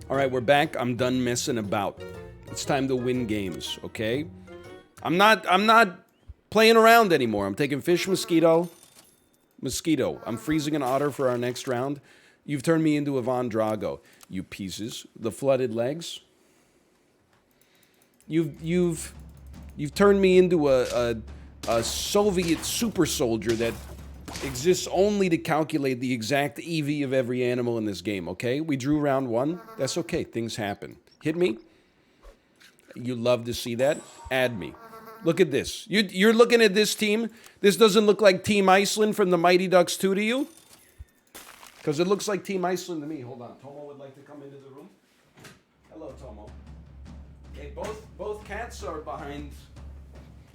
All right, we're back. I'm done messing about. It's time to win games, okay? I'm not playing around anymore. I'm taking fish mosquito. Mosquito. I'm freezing an otter for our next round. You've turned me into a Von Drago, you pieces. The flooded legs. You've turned me into a Soviet super soldier that exists only to calculate the exact EV of every animal in this game, okay? We drew round one. That's okay. Things happen. Hit me. You love to see that. Add me. Look at this. You're looking at this team. This doesn't look like Team Iceland from the Mighty Ducks 2 to you? Because it looks like Team Iceland to me. Hold on. Tomo would like to come into the room. Hello, Tomo. Okay, both cats are behind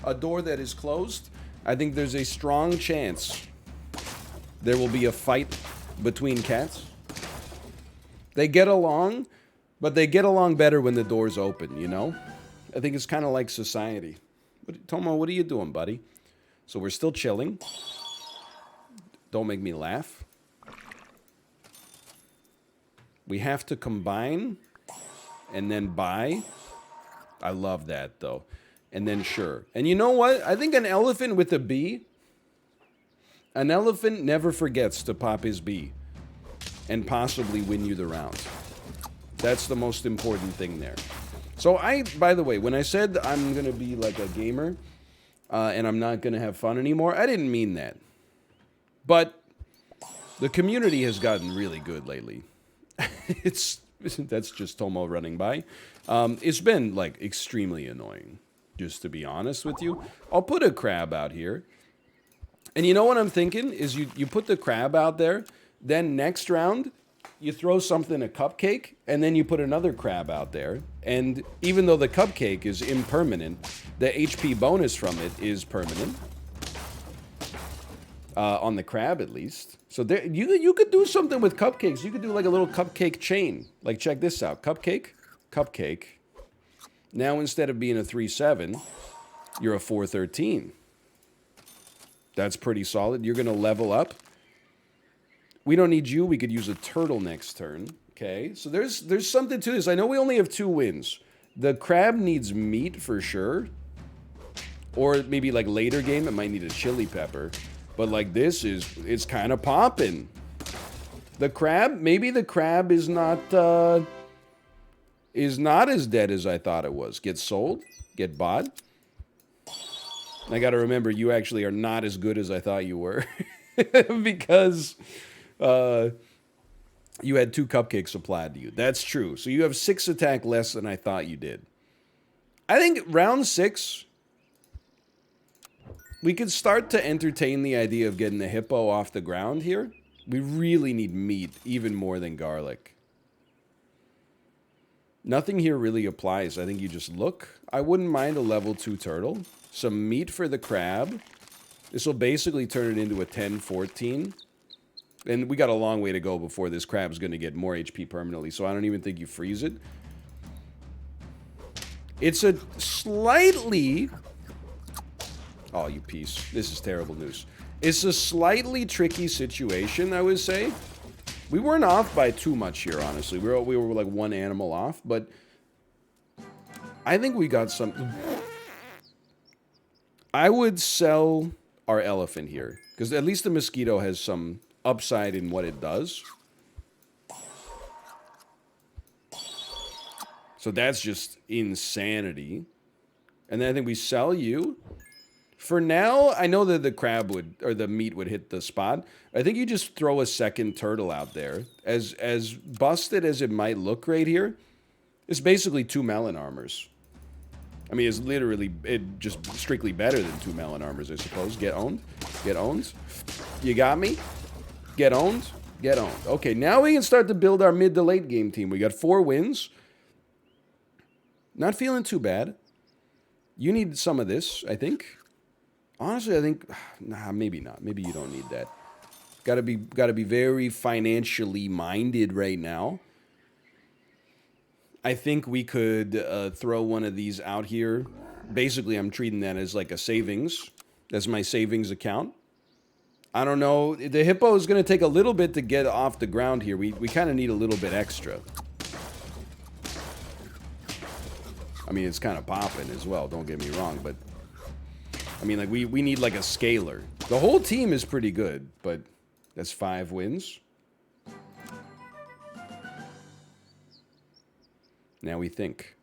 a door that is closed. I think there's a strong chance there will be a fight between cats. They get along, but they get along better when the door's open, you know? I think it's kind of like society. Tomo, what are you doing, buddy? So we're still chilling. Don't make me laugh. We have to combine and then buy. I love that, though. And then sure. And you know what? I think an elephant with a B, an elephant never forgets to pop his B and possibly win you the round. That's the most important thing there. So by the way, when I said I'm going to be like a gamer and I'm not going to have fun anymore, I didn't mean that. But the community has gotten really good lately. That's just Tomo running by. It's been like extremely annoying, just to be honest with you. I'll put a crab out here. And you know what I'm thinking is you put the crab out there, then next round you throw something a cupcake, and then you put another crab out there. And even though the cupcake is impermanent, the HP bonus from it is permanent. On the crab, at least. So there, you could do something with cupcakes. You could do like a little cupcake chain. Like, check this out. Cupcake, cupcake. Now, instead of being a 3-7, you're a 4-13. That's pretty solid. You're going to level up. We don't need you. We could use a turtle next turn. Okay, so there's something to this. I know we only have 2 wins. The crab needs meat for sure. Or maybe like later game, it might need a chili pepper. But like this it's kind of popping. The crab, maybe the crab is not as dead as I thought it was. Get sold, get bought. I got to remember, you actually are not as good as I thought you were, because you had 2 cupcakes applied to you. That's true. So you have 6 attack less than I thought you did. I think round 6. We could start to entertain the idea of getting the hippo off the ground here. We really need meat, even more than garlic. Nothing here really applies. I think you just look. I wouldn't mind a level 2 turtle. Some meat for the crab. This will basically turn it into a 10-14. And we got a long way to go before this crab's going to get more HP permanently, so I don't even think you freeze it. It's a slightly... Oh, you piece. This is terrible news. It's a slightly tricky situation, I would say. We weren't off by too much here, honestly. We were like 1 animal off, but I think we got some... I would sell our elephant here, because at least the mosquito has some upside in what it does. So that's just insanity. And then I think we sell you... For now, I know that the crab would, or the meat would hit the spot. I think you just throw a second turtle out there. As busted as it might look right here, it's basically 2 melon armors. I mean, it's literally, just strictly better than 2 melon armors, I suppose. Get owned. Get owned. You got me? Get owned. Get owned. Okay, now we can start to build our mid to late game team. We got 4 wins. Not feeling too bad. You need some of this, I think. Honestly, I think, nah, maybe not. Maybe you don't need that. Gotta be very financially minded right now. I think we could throw one of these out here. Basically, I'm treating that as like a savings. That's my savings account. I don't know. The hippo is going to take a little bit to get off the ground here. We kind of need a little bit extra. I mean, it's kind of popping as well, don't get me wrong, but I mean, like, we need like a scaler. The whole team is pretty good, but that's 5 wins. Now we think.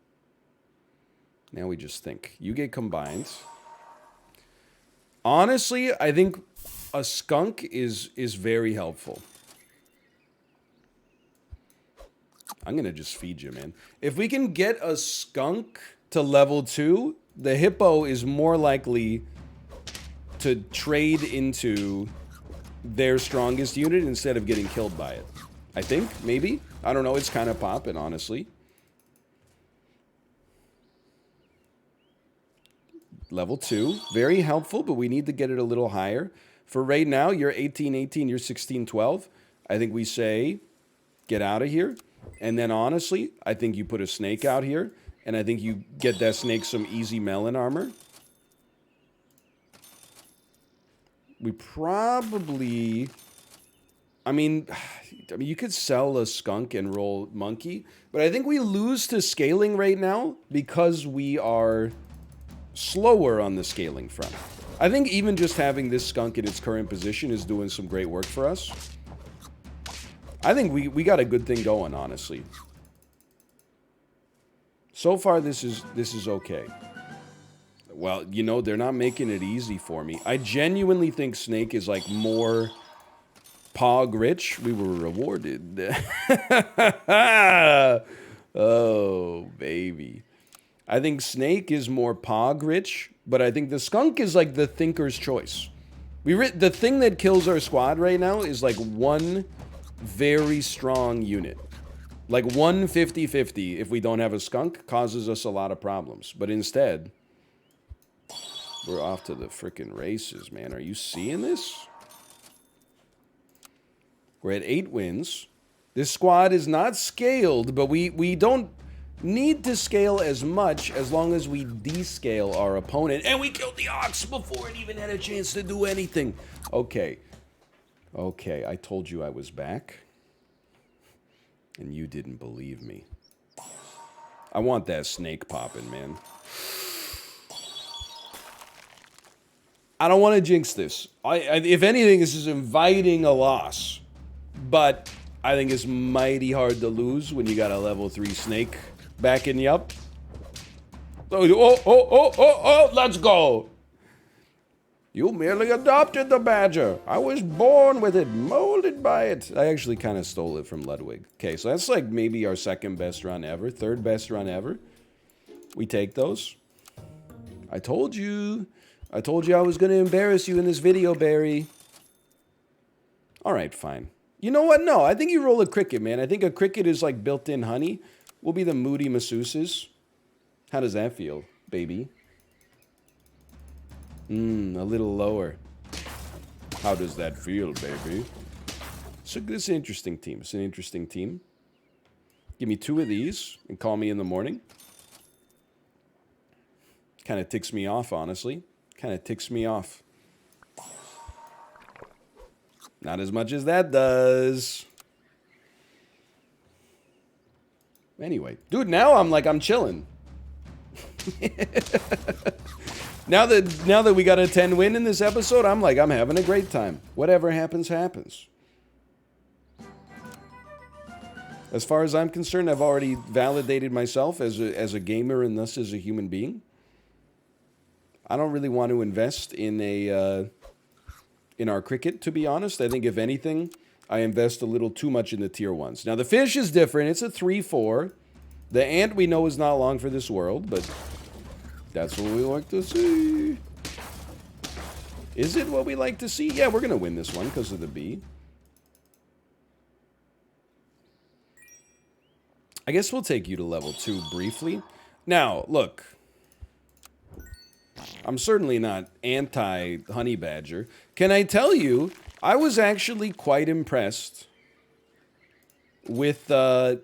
Now we just think. You get combined. Honestly, I think a skunk is very helpful. I'm gonna just feed you, man. If we can get a skunk to level 2, the hippo is more likely to trade into their strongest unit instead of getting killed by it. I think, maybe. I don't know, it's kind of popping, honestly. Level 2, very helpful, but we need to get it a little higher. For right now, you're 18-18, you're 16-12. I think we say, get out of here. And then honestly, I think you put a snake out here, and I think you get that snake some easy melon armor. We probably... I mean, you could sell a skunk and roll monkey, but I think we lose to scaling right now because we are slower on the scaling front. I think even just having this skunk in its current position is doing some great work for us. I think we got a good thing going, honestly. So far, this is okay. Well, you know, they're not making it easy for me. I genuinely think Snake is, like, more pog rich. We were rewarded. Oh, baby. I think Snake is more pog rich, but I think the skunk is, like, the thinker's choice. The thing that kills our squad right now is, like, one very strong unit. Like, 1 50-50, if we don't have a skunk, causes us a lot of problems. But instead, we're off to the frickin' races, man. Are you seeing this? We're at 8 wins. This squad is not scaled, but we don't need to scale as much as long as we descale our opponent. And we killed the ox before it even had a chance to do anything. Okay. Okay, I told you I was back. And you didn't believe me. I want that snake popping, man. I don't want to jinx this. If anything, this is inviting a loss. But I think it's mighty hard to lose when you got a level 3 snake backing you up. Oh, let's go. You merely adopted the badger. I was born with it, molded by it. I actually kind of stole it from Ludwig. Okay, so that's like maybe our 2nd best run ever, 3rd best run ever. We take those. I told you I was going to embarrass you in this video, Barry. All right, fine. You know what? No, I think you roll a cricket, man. I think a cricket is like built-in honey. We'll be the moody masseuses. How does that feel, baby? A little lower. How does that feel, baby? So this is an interesting team. It's an interesting team. Give me 2 of these and call me in the morning. Kind of ticks me off, honestly. Kind of ticks me off. Not as much as that does. Anyway. Dude, now I'm chilling. Now that we got a 10 win in this episode, I'm having a great time. Whatever happens, happens. As far as I'm concerned, I've already validated myself as a gamer and thus as a human being. I don't really want to invest in in our cricket, to be honest. I think if anything, I invest a little too much in the tier 1s. Now the fish is different. It's a 3-4. The ant we know is not long for this world, but that's what we like to see. Is it what we like to see? Yeah, we're going to win this one because of the bee. I guess we'll take you to level 2 briefly. Now, look. I'm certainly not anti-honey badger. Can I tell you, I was actually quite impressed with, no.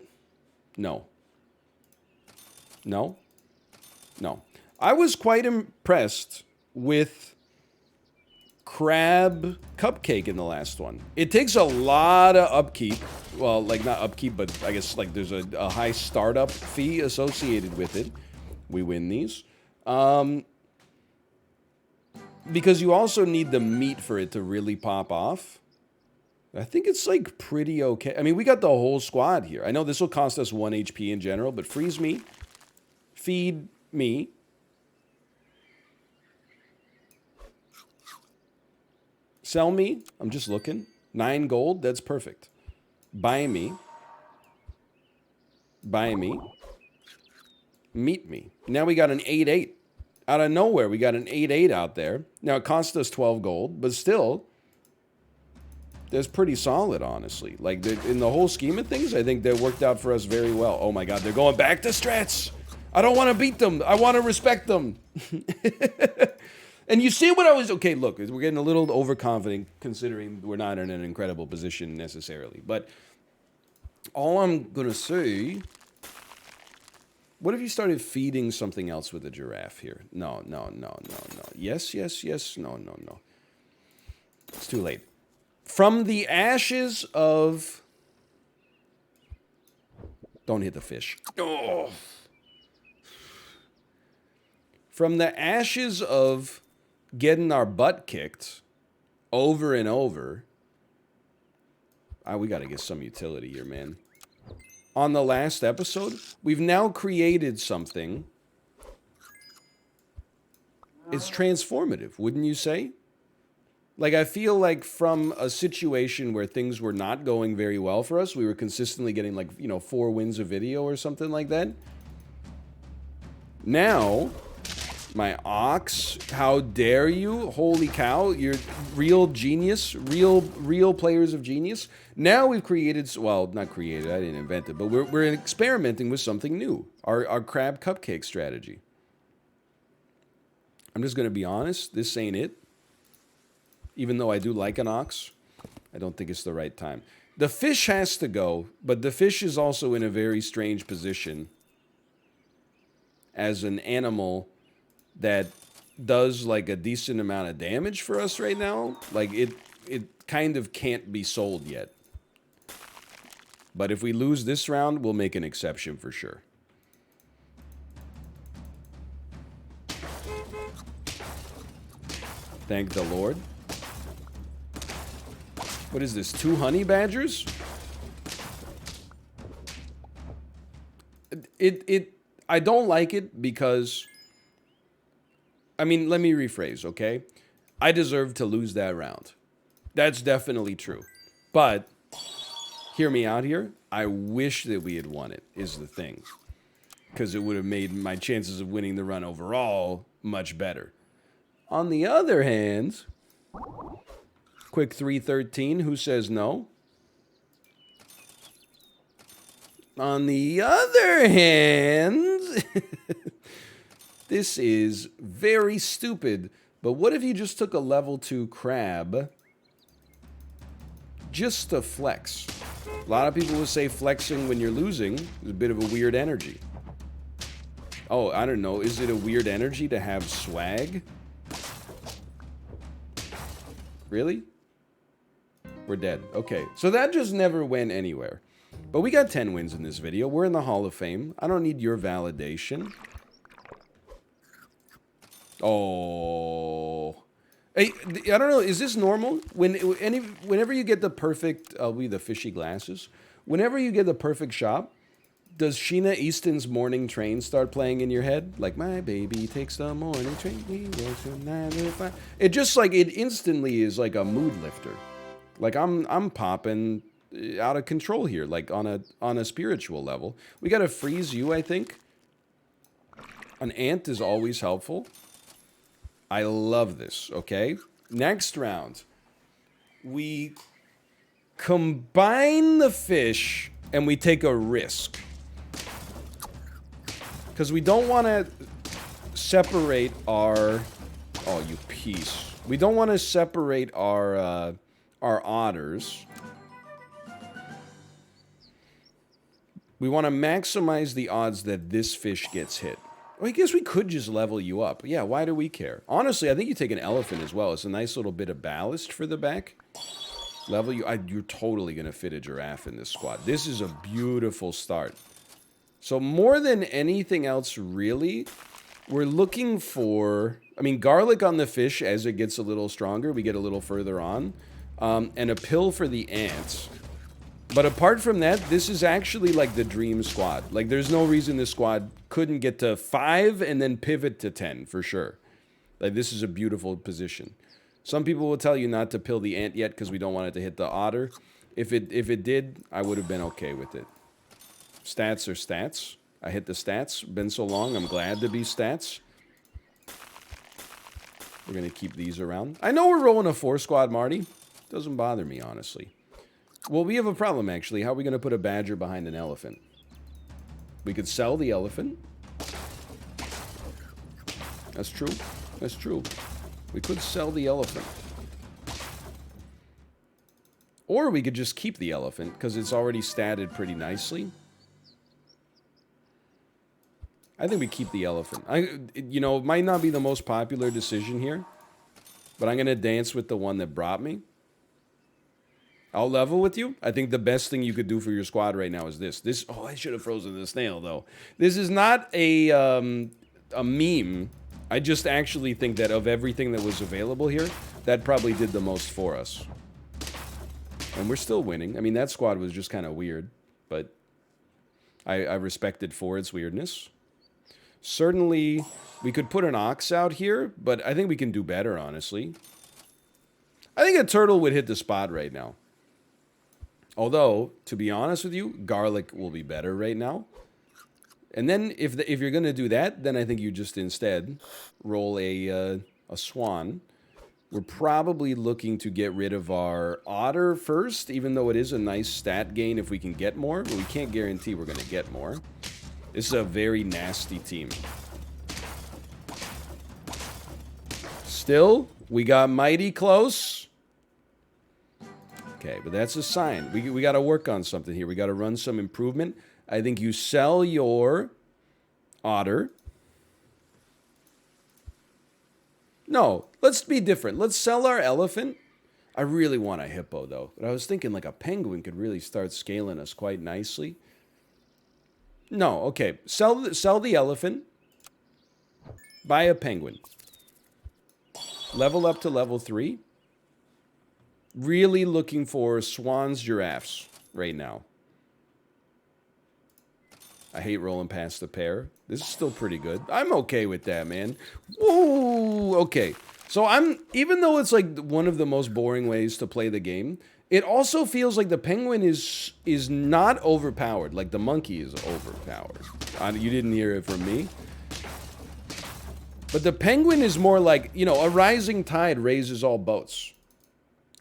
No? No. I was quite impressed with Crab Cupcake in the last one. It takes a lot of upkeep. Well, like, not upkeep, but I guess, like, there's a high startup fee associated with it. We win these. Because you also need the meat for it to really pop off. I think it's like pretty okay. I mean, we got the whole squad here. I know this will cost us 1 HP in general, but freeze me. Feed me. Sell me. I'm just looking. 9 gold. That's perfect. Buy me. Buy me. Meet me. Now we got an 8-8. Out of nowhere, we got an 8-8 out there. Now, it cost us 12 gold, but still... that's pretty solid, honestly. Like, in the whole scheme of things, I think that worked out for us very well. Oh my god, they're going back to strats! I don't want to beat them. I want to respect them. And you see what I was... okay, look, we're getting a little overconfident considering we're not in an incredible position necessarily. But all I'm going to say... what if you started feeding something else with a giraffe here? No, no, no, no, no. Yes, yes, yes. No, no, no. It's too late. From the ashes of... don't hit the fish. Oh. From the ashes of getting our butt kicked over and over... we got to get some utility here, man. On the last episode, we've now created something. It's transformative, wouldn't you say? Like, I feel like from a situation where things were not going very well for us, we were consistently getting, like, 4 wins a video or something like that. Now, my ox, how dare you? Holy cow, you're real genius, real players of genius. Now we've created, well, not created, I didn't invent it, but we're experimenting with something new, our crab cupcake strategy. I'm just going to be honest, this ain't it. Even though I do like an ox, I don't think it's the right time. The fish has to go, but the fish is also in a very strange position as an animal that does like a decent amount of damage for us right now. Like it kind of can't be sold yet. But if we lose this round, we'll make an exception for sure. Thank the Lord. What is this, 2 honey badgers? I don't like it because... I mean, let me rephrase, okay? I deserve to lose that round. That's definitely true. But, hear me out here. I wish that we had won it, is the thing. Because it would have made my chances of winning the run overall much better. On the other hand... quick 313, who says no? On the other hand, this is very stupid, but what if you just took a level 2 crab just to flex? A lot of people will say flexing when you're losing is a bit of a weird energy. Oh, I don't know, is it a weird energy to have swag? Really? We're dead. Okay, so that just never went anywhere. But we got 10 wins in this video. We're in the Hall of Fame. I don't need your validation. Oh. Hey, I don't know, is this normal? Whenever you get the perfect, the fishy glasses. Whenever you get the perfect shot, does Sheena Easton's Morning Train start playing in your head? Like, my baby takes the morning train, we go to 9 to 5. It just like, it instantly is like a mood lifter. Like, I'm popping out of control here, like on a spiritual level. We gotta freeze you, I think. An ant is always helpful. I love this, okay? Next round. We combine the fish and we take a risk. Because we don't want to separate our... oh, you piece. We don't want to separate our otters. We want to maximize the odds that this fish gets hit. Well, I guess we could just level you up. Yeah, why do we care? Honestly, I think you take an elephant as well. It's a nice little bit of ballast for the back. Level you... you're totally going to fit a giraffe in this squad. This is a beautiful start. So more than anything else, really, we're looking for... I mean, garlic on the fish as it gets a little stronger. We get a little further on. And a pill for the ants. But apart from that, this is actually like the dream squad. Like, there's no reason this squad couldn't get to 5 and then pivot to 10, for sure. Like, this is a beautiful position. Some people will tell you not to pill the ant yet because we don't want it to hit the otter. If it did, I would have been okay with it. Stats are stats. I hit the stats. Been so long, I'm glad to be stats. We're going to keep these around. I know we're rolling a 4-squad, Marty. Doesn't bother me, honestly. Well, we have a problem, actually. How are we going to put a badger behind an elephant? We could sell the elephant. That's true. That's true. We could sell the elephant. Or we could just keep the elephant, because it's already statted pretty nicely. I think we keep the elephant. You know, it might not be the most popular decision here, but I'm going to dance with the one that brought me. I'll level with you. I think the best thing you could do for your squad right now is this. Oh, I should have frozen the snail, though. This is not a meme. I just actually think that of everything that was available here, that probably did the most for us. And we're still winning. I mean, that squad was just kind of weird, but I respected for its weirdness. Certainly, we could put an ox out here, but I think we can do better, honestly. I think a turtle would hit the spot right now. Although, to be honest with you, garlic will be better right now. And then, if you're going to do that, then I think you just instead roll a swan. We're probably looking to get rid of our otter first, even though it is a nice stat gain if we can get more. But we can't guarantee we're going to get more. This is a very nasty team. Still, we got mighty close. Okay, but that's a sign. We got to work on something here. We got to run some improvement. I think you sell your otter. No, let's be different. Let's sell our elephant. I really want a hippo, though. But I was thinking like a penguin could really start scaling us quite nicely. No, okay. Sell the elephant. Buy a penguin. Level up to level 3. Really looking for swans, giraffes right now. I hate rolling past the pair. This is still pretty good. I'm okay with that, man. Whoa, okay. So even though it's like one of the most boring ways to play the game, it also feels like the penguin is not overpowered. Like the monkey is overpowered. You didn't hear it from me. But the penguin is more like, you know, a rising tide raises all boats.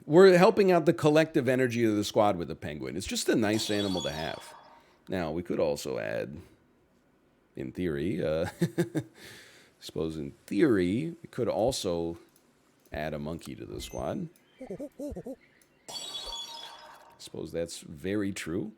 We're helping out the collective energy of the squad with the penguin. It's just a nice animal to have. Now, we could also add, in theory, I suppose in theory, we could also add a monkey to the squad. I suppose that's very true.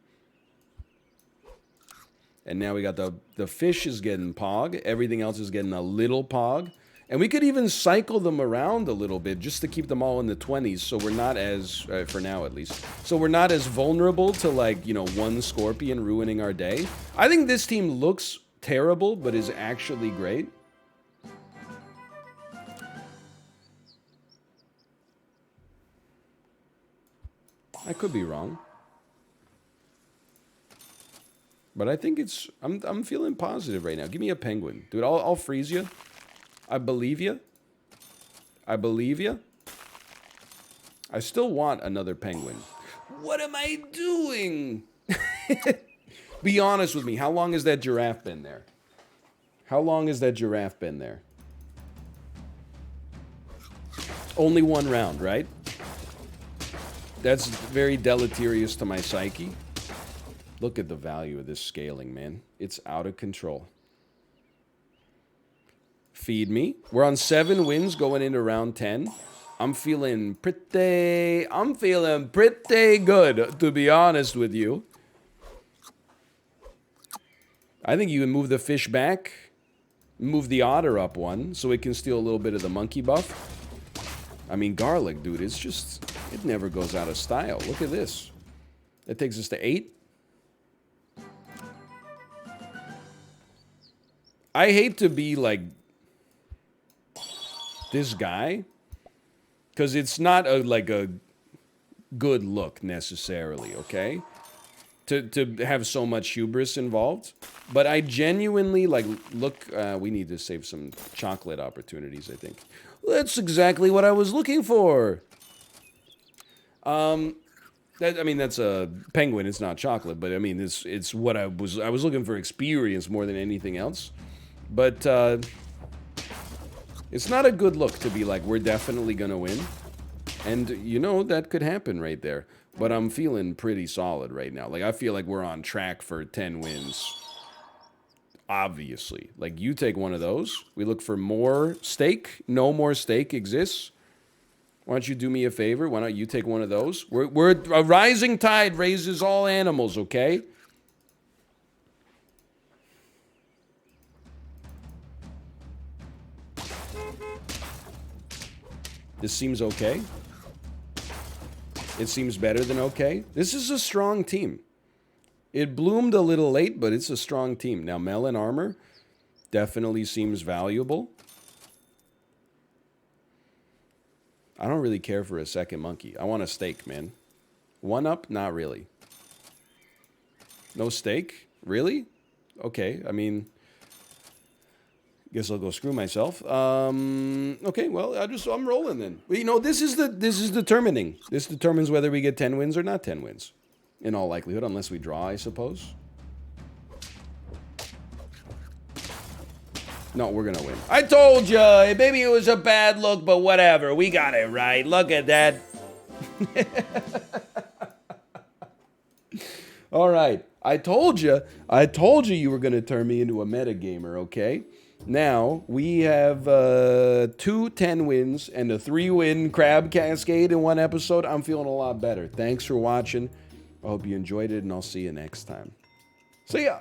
And now we got the fish is getting pog. Everything else is getting a little pog. And we could even cycle them around a little bit just to keep them all in the 20s. So we're not as, for now at least, so we're not as vulnerable to like, you know, one scorpion ruining our day. I think this team looks terrible, but is actually great. I could be wrong. But I think it's, I'm feeling positive right now. Give me a penguin. Dude, I'll freeze you. I believe you. I believe you. I still want another penguin. What am I doing? Be honest with me. How long has that giraffe been there? How long has that giraffe been there? Only one round, right? That's very deleterious to my psyche. Look at the value of this scaling, man. It's out of control. Feed me. We're on 7 wins going into round 10. I'm feeling pretty good, to be honest with you. I think you can move the fish back, move the otter up 1, so it can steal a little bit of the monkey buff. I mean, garlic, dude, it's just, it never goes out of style. Look at this. That takes us to 8. I hate to be like this guy, because it's not like a good look necessarily, okay? To have so much hubris involved. But I genuinely, like, look, we need to save some chocolate opportunities, I think. That's exactly what I was looking for. I mean, that's a penguin, it's not chocolate, but I mean, it's what I was looking for experience more than anything else. But, it's not a good look to be like, we're definitely gonna win. And, you know, that could happen right there. But I'm feeling pretty solid right now. Like, I feel like we're on track for 10 wins. Obviously. Like, you take one of those. We look for more steak. No more steak exists. Why don't you do me a favor? Why don't you take one of those? We're a rising tide raises all animals, okay? This seems okay. It seems better than okay. This is a strong team. It bloomed a little late, but it's a strong team. Now, melon armor definitely seems valuable. I don't really care for a second monkey. I want a steak, man. One up? Not really. No steak? Really? Okay, I mean, guess I'll go screw myself. Okay, well, I'm rolling then. Well, you know, this is determining. This determines whether we get 10 wins or not 10 wins. In all likelihood, unless we draw, I suppose. No, we're gonna win. I told you! Maybe it was a bad look, but whatever. We got it right. Look at that. All right. I told you you were gonna turn me into a metagamer, okay? Now, we have 2 10 wins and a 3-win crab cascade in one episode. I'm feeling a lot better. Thanks for watching. I hope you enjoyed it, and I'll see you next time. See ya!